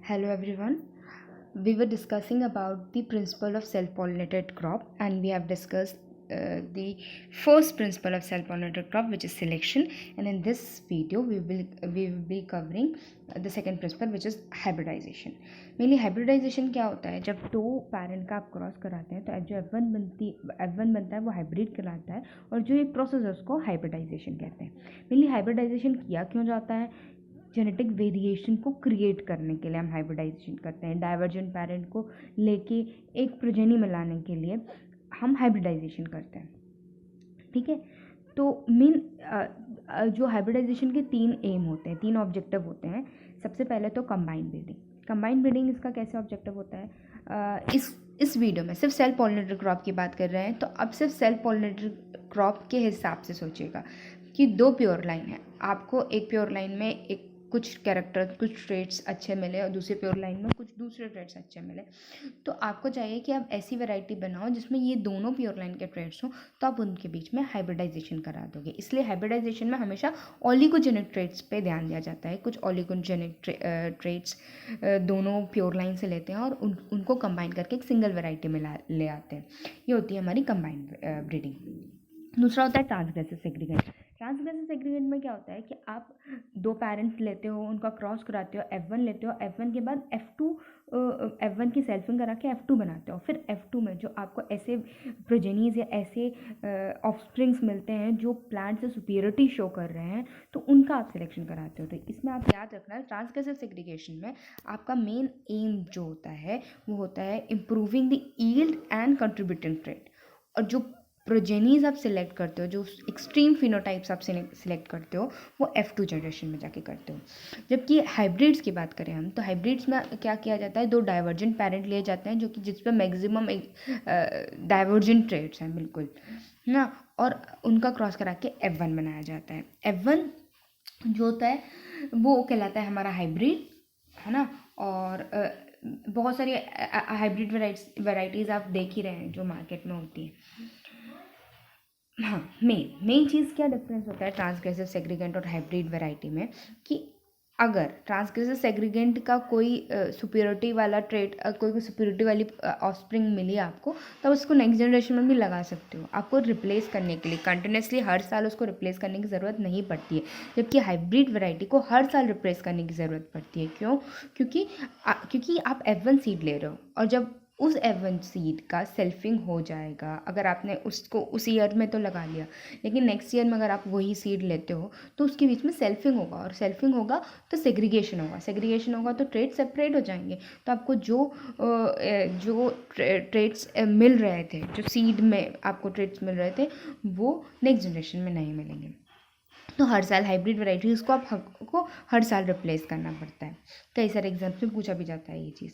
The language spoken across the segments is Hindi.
Hello everyone. We were discussing about the principle of self-pollinated crop, and we have discussed the first principle of self-pollinated crop, which is selection. And in this video, we will be covering the second principle, which is hybridization. Mainly hybridization क्या होता है? जब दो पैरेंट का आप क्रॉस कराते हैं तो जो F1 बनता है वो हाइब्रिड कहलाता है, और जो ये प्रोसेस है उसको हाइब्रिडाइजेशन कहते हैं. मेनली हाइब्रिडाइजेशन किया क्यों जाता है? जेनेटिक वेरिएशन को क्रिएट करने के लिए हम हाइब्रिडाइजेशन करते हैं. डाइवर्जेंट पेरेंट को लेके एक प्रोजेनी में लाने के लिए हम हाइब्रिडाइजेशन करते हैं. ठीक है. तो मेन जो हाइब्रिडाइजेशन के 3 एम होते हैं, 3 ऑब्जेक्टिव होते हैं. सबसे पहले तो कंबाइंड ब्रीडिंग. कंबाइंड ब्रीडिंग इसका कैसे ऑब्जेक्टिव होता है? इस वीडियो में सिर्फ सेल्फ पॉलिनेटेड क्रॉप की बात कर रहे हैं, तो अब सिर्फ सेल्फ पॉलिनेटेड क्रॉप के हिसाब से सोचिएगा कि 2 प्योर लाइन है. आपको एक प्योर लाइन में एक कुछ कैरेक्टर, कुछ ट्रेट्स अच्छे मिले और दूसरे प्योर लाइन में कुछ दूसरे ट्रेट्स अच्छे मिले. तो आपको चाहिए कि आप ऐसी वैरायटी बनाओ जिसमें ये दोनों प्योर लाइन के ट्रेट्स हों, तो आप उनके बीच में हाइब्रिडाइजेशन करा दोगे. इसलिए हाइब्रिडाइजेशन में हमेशा ऑलिगोजेनिक ट्रेट्स पे ध्यान दिया जाता है. कुछ ऑलिगोजेनिक ट्रेट्स दोनों प्योर लाइन से लेते हैं और उनको कंबाइन करके एक सिंगल वैरायटी में ले आते हैं. ये होती है हमारी कंबाइंड ब्रीडिंग. दूसरा होता है ट्रांसग्रेसिव सेग्रीगेट. ट्रांसग्रेसिव सेग्रीगेट में क्या होता है कि आप 2 पेरेंट्स लेते हो, उनका क्रॉस कराते हो, F1 लेते हो, F1 के बाद F1 की सेल्फिंग करा के F2 बनाते हो. फिर F2 में जो आपको ऐसे प्रोजेनीज या ऐसे ऑफस्प्रिंग्स मिलते हैं जो प्लांट से सुपीरियरिटी शो कर रहे हैं, तो उनका आप सिलेक्शन कराते हो. तो इसमें आप याद रखना, ट्रांसग्रेसिव सेग्रीगेशन में आपका मेन एम जो होता है वो होता है improving the yield and contributing trait. और जो प्रोजेनीज आप सिलेक्ट करते हो, जो एक्सट्रीम फिनोटाइप्स आप सिलेक्ट करते हो, वो F2 जनरेशन में जाके करते हो. जबकि हाइब्रिड्स की बात करें हम, तो हाइब्रिड्स में क्या किया जाता है? 2 डाइवर्जेंट पेरेंट लिए जाते हैं जो कि जिस पर मैक्सिमम डाइवर्जेंट ट्रेट्स हैं, बिल्कुल ना, और उनका क्रॉस करा के F1 बनाया जाता है. F1 जो होता है वो कहलाता है हमारा हाइब्रिड, है ना. और बहुत सारी हाइब्रिड वेराइटीज़ आप देख ही रहे हैं जो मार्केट में होती है. हाँ, मेन चीज़ क्या डिफरेंस होता है ट्रांसग्रेसिव सेग्रीगेंट और हाइब्रिड वैरायटी में, कि अगर ट्रांसग्रेसिव सेग्रीगेंट का कोई सुपीरियरिटी वाला ट्रेट, कोई सुपीरियरिटी वाली ऑफस्प्रिंग मिली आपको, तब उसको नेक्स्ट जनरेशन में भी लगा सकते हो. आपको रिप्लेस करने के लिए कंटिन्यूसली हर साल उसको रिप्लेस करने की ज़रूरत नहीं पड़ती है. जबकि हाइब्रिड वैरायटी को हर साल रिप्लेस करने की ज़रूरत पड़ती है. क्यों? क्योंकि आप F1 सीड ले रहे हो, और जब उस F1 सीड का सेल्फिंग हो जाएगा, अगर आपने उसको उस ईयर में तो लगा लिया, लेकिन नेक्स्ट ईयर में अगर आप वही सीड लेते हो तो उसके बीच में सेल्फिंग होगा, और सेल्फिंग होगा तो सेग्रीगेशन होगा तो ट्रेड सेपरेट हो जाएंगे. तो आपको जो ट्रेड्स मिल रहे थे, जो सीड में आपको ट्रेड्स मिल रहे थे, वो नेक्स्ट जनरेशन में नहीं मिलेंगे. तो हर साल हाइब्रिड वैरायटीज़ को आपको हर साल रिप्लेस करना पड़ता है. कई सारे एग्जाम्स में पूछा भी जाता है ये चीज़.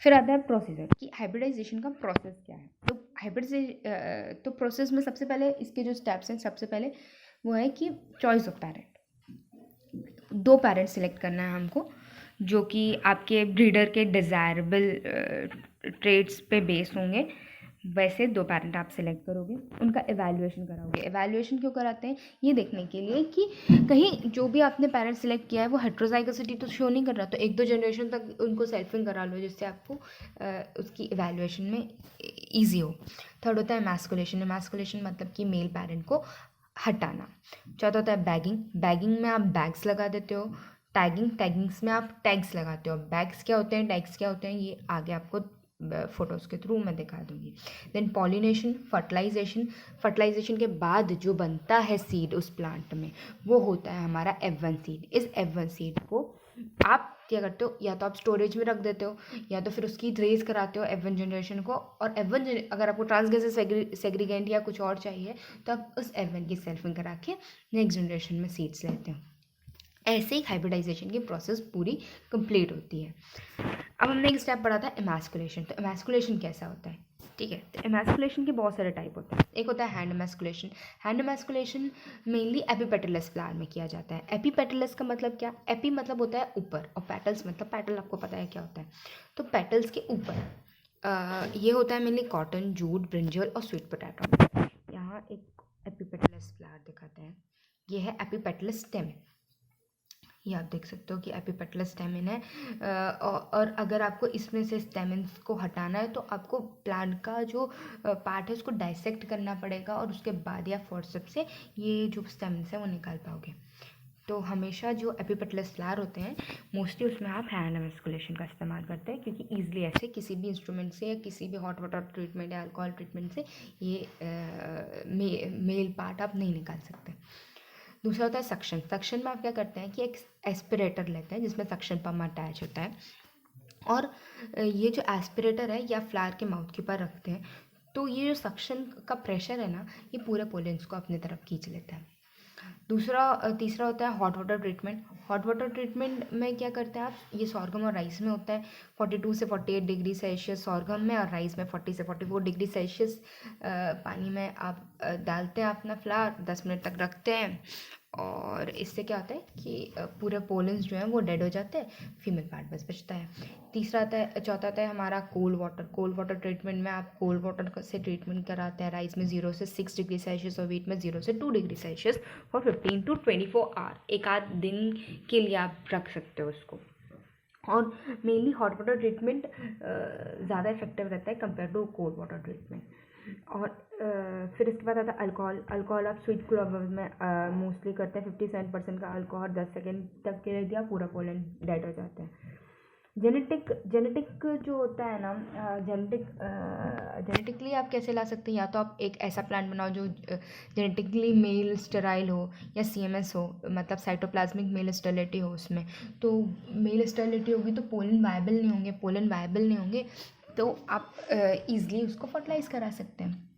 फिर आता है प्रोसीजर, कि हाइब्रिडाइजेशन का प्रोसेस क्या है. तो प्रोसेस में सबसे पहले इसके जो स्टेप्स हैं, सबसे पहले वो है कि choice of parent. 2 parent select करना है हमको जो कि आपके ब्रीडर के डिज़ायरेबल ट्रेड्स पे बेस होंगे. वैसे 2 पेरेंट आप सिलेक्ट करोगे, उनका एवैल्यूएशन कराओगे. एवैल्यूएशन क्यों कराते हैं? ये देखने के लिए कि कहीं जो भी आपने पेरेंट सिलेक्ट किया है वो हेट्रोजाइगोसिटी तो शो नहीं कर रहा, तो 1-2 जनरेशन तक उनको सेल्फिंग करा लो, जिससे आपको उसकी एवैल्यूएशन में ईजी हो. थर्ड होता है एमास्कुलेशन. एमास्कुलेशन मतलब कि मेल पेरेंट को हटाना. चौथा होता है बैगिंग. बैगिंग में आप बैग्स लगा देते हो. टैगिंग्स में आप टैग्स लगाते हो. बैग्स क्या होते हैं, टैग्स क्या होते हैं, ये आगे आपको फोटोज़ के थ्रू मैं दिखा दूंगी. देन पॉलिनेशन, फर्टिलाइजेशन के बाद जो बनता है सीड उस प्लांट में, वो होता है हमारा F1 सीड. इस F1 सीड को आप क्या करते हो, या तो आप स्टोरेज में रख देते हो, या तो फिर उसकी रेज कराते हो F1 जनरेशन को. और F1 अगर आपको ट्रांसग्रेसिव सेग्रीगेंट या कुछ और चाहिए तो आप उस F1 की सेल्फिंग करा के नेक्स्ट जनरेशन में सीड्स लेते हो. ऐसे ही हाइब्रिडाइजेशन की प्रोसेस पूरी कंप्लीट होती है. अब हमने एक स्टेप पढ़ा था एमास्कुलेशन. तो एमास्कुलेशन कैसा होता है? ठीक है, तो एमास्कुलेशन के बहुत सारे टाइप होते हैं. एक होता है hand emasculation. Hand emasculation mainly epipetalous flower में किया जाता है. एपीपेटलस का मतलब क्या? एपी मतलब होता है ऊपर, और पेटल्स मतलब पेटल आपको पता है क्या होता है. तो पेटल्स के ऊपर ये होता है मेनली कॉटन, जूट, ब्रिंजल और स्वीट पोटैटो. यहाँ एक एपीपेटलस फ्लावर दिखाते हैं. ये है एपीपेटलस स्टेम. ये आप देख सकते हो कि एपिपेटलस स्टेमिन है। और अगर आपको इसमें से स्टेमिन्स को हटाना है तो आपको प्लांट का जो पार्ट है उसको डाइसेक्ट करना पड़ेगा और उसके बाद या फोर्सेप्स से ये जो स्टेमिन्स है वो निकाल पाओगे। तो हमेशा जो एपिपेटलस फ्लावर होते हैं मोस्टली उसमें आप हैंड एमस्कुलेशन का इस्तेमाल करते हैं, क्योंकि ईजिली ऐसे किसी भी इंस्ट्रूमेंट से या किसी भी हॉट वाटर ट्रीटमेंट या अल्कोहल ट्रीटमेंट से ये मेल पार्ट आप नहीं निकाल सकते। दूसरा होता है सक्शन। सक्शन में आप क्या करते हैं कि एक एस्पिरेटर लेते हैं जिसमें सक्शन पंप अटैच होता है, और ये जो एस्पिरेटर है या फ्लावर के माउथ के ऊपर रखते हैं, तो ये जो सक्शन का प्रेशर है ना, ये पूरे पोलेंस को अपनी तरफ खींच लेता है। तीसरा होता है hot water treatment. Hot water treatment में क्या करते हैं आप, ये सॉर्गम और राइस में होता है। 42 से 48 डिग्री सेल्सियस सॉर्गम में और राइस में 40 से 44 डिग्री सेल्सियस पानी में आप डालते हैं अपना फ्लावर, 10 मिनट तक रखते हैं, और इससे क्या होता है कि पूरे पोलेंस जो हैं वो डेड हो जाते हैं, फीमेल पार्ट बस बचता है। चौथा आता है हमारा cold water. Cold water treatment में आप कोल्ड वाटर से ट्रीटमेंट कराते हैं राइस में 0 से 6 डिग्री सेल्सियस और वीट में 0 से 2 degree Celsius for 15 to 24 hour. एक आध दिन के लिए आप रख सकते हो उसको। और मेनली हॉट वाटर ट्रीटमेंट ज़्यादा इफेक्टिव रहता है compare to cold water treatment. और फिर इसके बाद आता है अल्कोहल। अल्कोहल आप स्वीट क्लोवर में मोस्टली करते हैं। 57% का अल्कोहल 10 सेकेंड तक के लिए दिया, पूरा पोलन डेड हो जाता है। जेनेटिक जो होता है ना, जेनेटिकली आप कैसे ला सकते हैं, या तो आप एक ऐसा प्लांट बनाओ जो जेनेटिकली मेल स्टेराइल हो या CMS हो, मतलब साइटोप्लाज्मिक मेल स्टेरिलिटी हो उसमें। तो मेल स्टेरिलिटी होगी तो पोलन वायबल नहीं होंगे, तो आप ईजिली उसको फर्टिलाइज करा सकते हैं।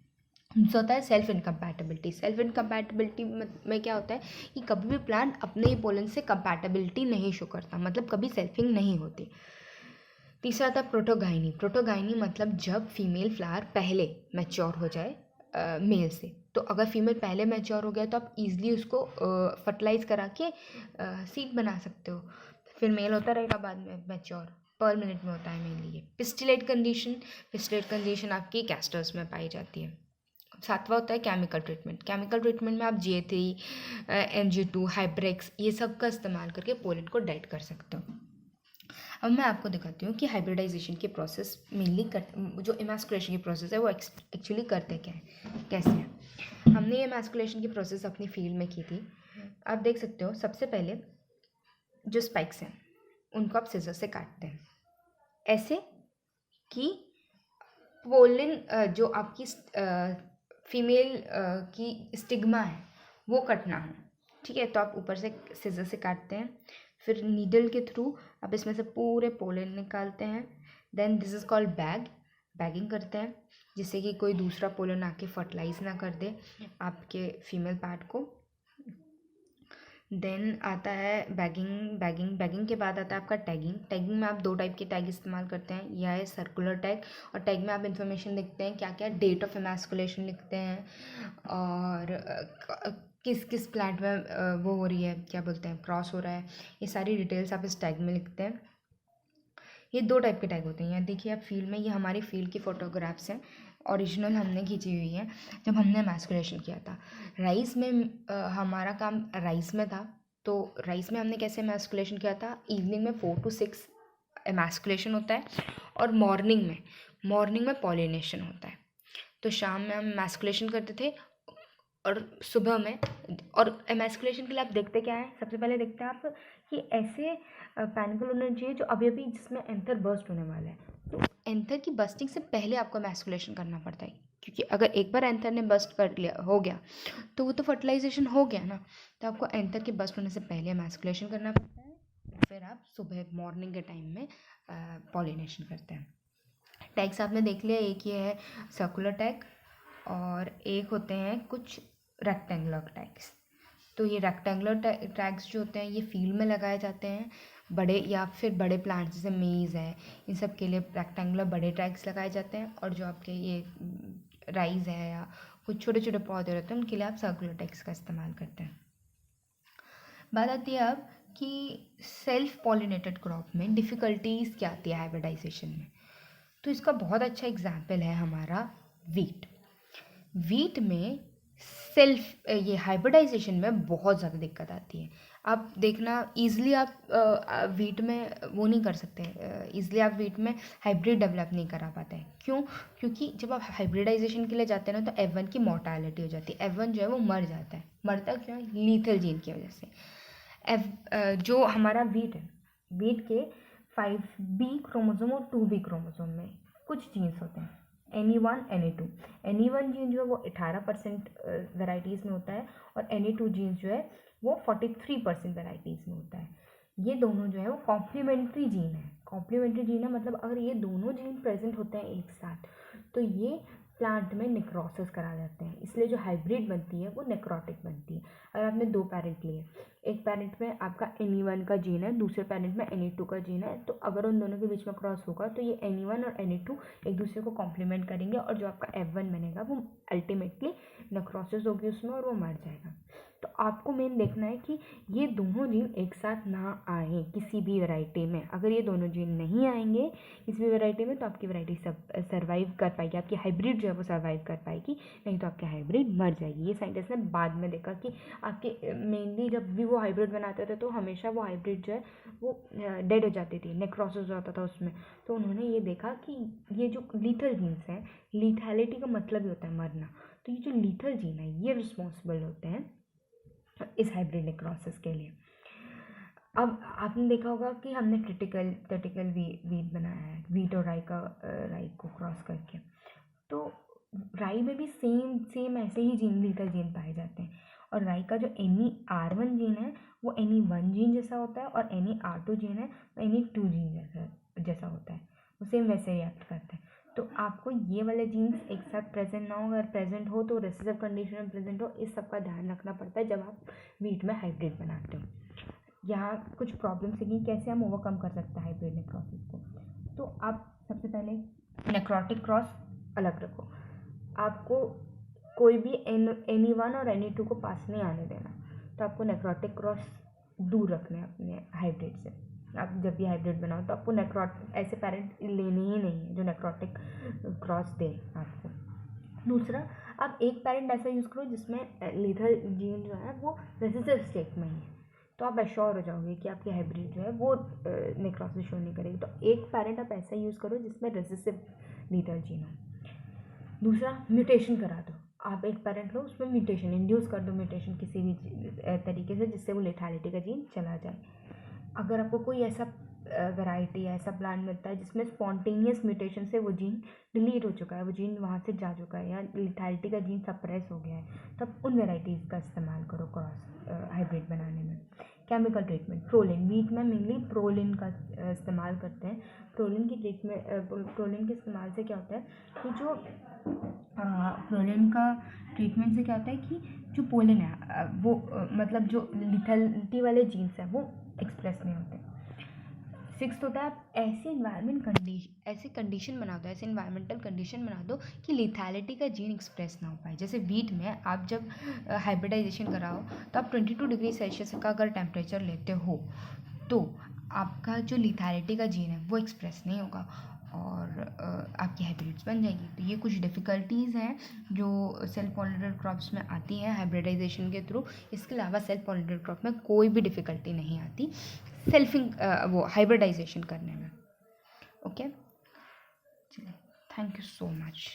दूसरा होता है सेल्फ इनकम्पैटिबिलिटी। सेल्फ इनकम्पैटिबिलिटी में क्या होता है कि कभी भी प्लांट अपने ही पोलन से कंपैटिबिलिटी नहीं शो करता, मतलब कभी सेल्फिंग नहीं होती। तीसरा आता है प्रोटोगाइनी। प्रोटोगाइनी मतलब जब फीमेल फ्लावर पहले मैच्योर हो जाए मेल से, तो अगर फीमेल पहले मैच्योर हो गया तो आप ईजिली उसको फर्टिलाइज करा के सीड बना सकते हो, फिर मेल होता रहेगा बाद में मैच्योर। पर मिनट में होता है मेनली ये। पिस्टिलेट कंडीशन आपकी कैस्टर्स में पाई जाती है। सातवां होता है केमिकल ट्रीटमेंट। केमिकल ट्रीटमेंट में आप GA3, Mg2, हाइब्रेक्स ये सब का इस्तेमाल करके पोलन को डेड कर सकते हो। अब मैं आपको दिखाती हूँ कि हाइब्रिडाइजेशन की प्रोसेस मेनली जो इमैस्कुलेशन की प्रोसेस है वो एक्चुअली करते क्या है, कैसे है। हमने ये इमैस्कुलेशन की प्रोसेस अपनी फील्ड में की थी। आप देख सकते हो सबसे पहले जो स्पाइक्स हैं उनको आप सिजर से काटते हैं ऐसे कि पोलन जो आपकी फीमेल की स्टिग्मा है वो कट ना हो, ठीक है। तो आप ऊपर से सिजर से काटते हैं, फिर नीडल के थ्रू आप इसमें से पूरे पोलन निकालते हैं। Then this is called bagging करते हैं, जिससे कि कोई दूसरा पोलन आके फर्टिलाइज ना कर दे आपके फीमेल पार्ट को। देन आता है बैगिंग के बाद आता है आपका टैगिंग में आप 2 टाइप के टैग इस्तेमाल करते हैं। यह है सर्कुलर टैग, और टैग में आप इन्फॉर्मेशन लिखते हैं क्या क्या, डेट ऑफ इमैस्कुलेशन लिखते हैं, और किस प्लांट में वो हो रही है, क्या बोलते हैं, क्रॉस हो रहा है, ये सारी डिटेल्स आप इस टैग में लिखते हैं। ये 2 टाइप के टैग होते हैं। यहाँ देखिए आप फील्ड में, ये हमारी फील्ड की फ़ोटोग्राफ्स हैं, ओरिजिनल हमने खींची हुई है जब हमने एमैस्कुलेशन किया था। राइस में हमारा काम राइस में था, तो राइस में हमने कैसे एमैस्कुलेशन किया था, इवनिंग में 4 to 6 एमैस्कुलेशन होता है, और मॉर्निंग में पॉलिनेशन होता है। तो शाम में हम एमैस्कुलेशन करते थे और सुबह में, और एमैस्कुलेशन के लिए आप देखते क्या है, सबसे पहले देखते हैं आप कि ऐसे पैनिकल होना चाहिए जो अभी जिसमें एंथर बर्स्ट होने वाला है। तो एंथर की बस्टिंग से पहले आपको एमैस्कुलेशन करना पड़ता है, क्योंकि अगर एक बार एंथर ने बस्ट कर लिया हो गया तो वो तो फर्टिलाइजेशन हो गया ना, तो आपको एंथर के बस्ट होने से पहले एमैस्कुलेशन करना पड़ता है, फिर आप सुबह मॉर्निंग के टाइम में पॉलिनेशन करते हैं। टैग्स आपने देख लिया, एक ये है सर्कुलर टैग और एक होते हैं कुछ रेक्टेंगुलर टैग्स। तो ये रेक्टेंगुलर टैग्स जो होते हैं ये फील्ड में लगाए जाते हैं, बड़े या फिर बड़े प्लांट्स जैसे मेज़ है, इन सब के लिए रेक्टेंगुलर बड़े टैग्स लगाए जाते हैं, और जो आपके ये राइस है या कुछ छोटे छोटे पौधे रहते हैं उनके लिए आप सर्कुलर टैग्स का इस्तेमाल करते हैं। बात आती है अब कि सेल्फ पॉलिनेटेड क्रॉप में डिफ़िकल्टीज़ क्या आती है हाइब्रिडाइजेशन में। तो इसका बहुत अच्छा एग्जाम्पल है हमारा वीट में ये हाइब्रिडाइजेशन में बहुत ज़्यादा दिक्कत आती है। आप देखना ईज़िली आप वीट में वो नहीं कर सकते, ईज़िली आप वीट में हाइब्रिड डेवलप नहीं करा पाते हैं। क्यों? क्योंकि जब आप हाइब्रिडाइजेशन के लिए जाते हैं ना तो F1 की मोर्टालिटी हो जाती है, F1 जो है वो मर जाता है। मरता क्यों है? लीथल जीन की वजह से। जो हमारा वीट है, वीट के 5B क्रोमोसोम और 2B क्रोमोसोम में कुछ जीन्स होते हैं, NE1 NE2। NE1 जीन जो है वो 18% वेराइटीज़ में होता है और NE2 जीन जो है वो 43% वेराइटीज़ में होता है। ये दोनों जो है वो कॉम्प्लीमेंट्री जीन है। कॉम्प्लीमेंट्री जीन है मतलब अगर ये दोनों जीन प्रेजेंट होते हैं एक साथ तो ये प्लांट में नेक्रोसिस करा जाते हैं, इसलिए जो हाइब्रिड बनती है वो नेक्रोटिक बनती है। अगर आपने 2 पैरेंट लिए, एक पैरेंट में आपका NE1 का जीन है, दूसरे पैरेंट में NE2 का जीन है, तो अगर उन दोनों के बीच में क्रॉस होगा तो ये NE1 और NE2 एक दूसरे को कॉम्प्लीमेंट करेंगे और जो आपका F1 बनेगा वो अल्टीमेटली नेक्रोसिस होगी उसमें और वो मर जाएगा। तो आपको मेन देखना है कि ये दोनों जीन एक साथ ना आए किसी भी वैरायटी में। अगर ये दोनों जीन नहीं आएंगे किसी भी वैरायटी में तो आपकी वैरायटी सर्वाइव कर पाएगी, आपकी हाइब्रिड जो है वो सर्वाइव कर पाएगी, नहीं तो आपकी हाइब्रिड मर जाएगी। ये साइंटिस्ट ने बाद में देखा कि आपके मेनली जब भी वो हाइब्रिड बनाते थे तो हमेशा वो हाइब्रिड जो है वो डेड हो जाती थी, नेक्रोसिस होता था उसमें। तो उन्होंने ये देखा कि ये जो लीथल जीन्स हैं, लीथैलिटी का मतलब ही होता है मरना, तो ये जो लीथल जीन है ये रिस्पॉन्सिबल होते हैं इस हाइब्रिड नेक्रोसिस के लिए। अब आपने देखा होगा कि हमने क्रिटिकल वीट बनाया है, वीट और राई को क्रॉस करके। तो राई में भी सेम ऐसे ही लीथल जीन पाए जाते हैं और राई का जो NER1 जीन है वो NE1 जीन जैसा होता है और NER2 जीन है वो NE2 जीन जैसा होता है, वो सेम वैसे रिएक्ट करते हैं। तो आपको ये वाले जीन्स एक साथ प्रेजेंट ना हो, अगर प्रेजेंट हो तो रिसेसिव कंडीशन में प्रेजेंट हो, इस सब का ध्यान रखना पड़ता है जब आप वीट में हाइब्रिड बनाते हो। यहाँ कुछ प्रॉब्लम्स है कि कैसे हम ओवरकम कर सकते हैं हाइब्रिड नेक्रोसिस को। तो आप सबसे पहले नेक्रोटिक क्रॉस अलग रखो, आपको कोई भी NE1 और NE2 को पास नहीं आने देना, तो आपको नेक्रोटिक क्रॉस दूर रखने हैं अपने हाइब्रिड से। आप जब भी हाइब्रिड बनाओ तो आपको ऐसे पेरेंट लेने ही नहीं है जो नेक्रोटिक क्रॉस दे आपको। दूसरा, आप एक पेरेंट ऐसा यूज़ करो जिसमें लीथल जीन जो है वो रेसिसिव स्टेट में ही है, तो आप एश्योर हो जाओगे कि आपकी हाइब्रिड जो है वो नेक्रोसिस शो नहीं करेगी। तो एक पेरेंट आप ऐसा यूज़ करो जिसमें रेसिसिव लीथल जीन हो। दूसरा, म्यूटेशन करा दो, आप एक पेरेंट लो उसमें म्यूटेशन इंड्यूस कर दो, म्यूटेशन किसी भी तरीके से जिससे वो लेथैलिटी का जीन चला जाए। अगर आपको कोई ऐसा वैरायटी ऐसा प्लांट मिलता है जिसमें स्पॉन्टेनियस म्यूटेशन से वो जीन डिलीट हो चुका है, वो जीन वहाँ से जा चुका है या लेथैलिटी का जीन सप्रेस हो गया है, तब उन वेराइटीज़ का इस्तेमाल करो क्रॉस हाइब्रिड बनाने में। केमिकल ट्रीटमेंट, प्रोलिन, वीट में मेनली प्रोलिन का इस्तेमाल करते हैं। प्रोलिन के इस्तेमाल से क्या होता है कि जो प्रोलिन का ट्रीटमेंट से क्या होता है कि जो पोलन है वो मतलब जो लिथैलिटी वाले जीन्स हैं वो एक्सप्रेस नहीं होते। फिक्स होता है, आप ऐसी कंडीशन बना दो, ऐसे इन्वायरमेंटल कंडीशन बना दो कि लिथैलिटी का जीन एक्सप्रेस ना हो पाए। जैसे वीट में आप जब हाइब्रिडाइजेशन कराओ तो आप 22 डिग्री सेल्सियस का अगर टेम्परेचर लेते हो तो आपका जो लिथैलिटी का जीन है वो एक्सप्रेस नहीं होगा और आपकी हाइब्रिड्स बन जाएगी। तो ये कुछ डिफ़िकल्टीज़ हैं जो सेल्फ पॉलिनेटेड क्रॉप्स में आती हैं हाइब्रिडाइजेशन के थ्रू। इसके अलावा सेल्फ पॉलिनेटेड क्रॉप में कोई भी डिफ़िकल्टी नहीं आती वो हाइब्रिडाइजेशन करने में। ओके, चलिए, थैंक यू सो मच।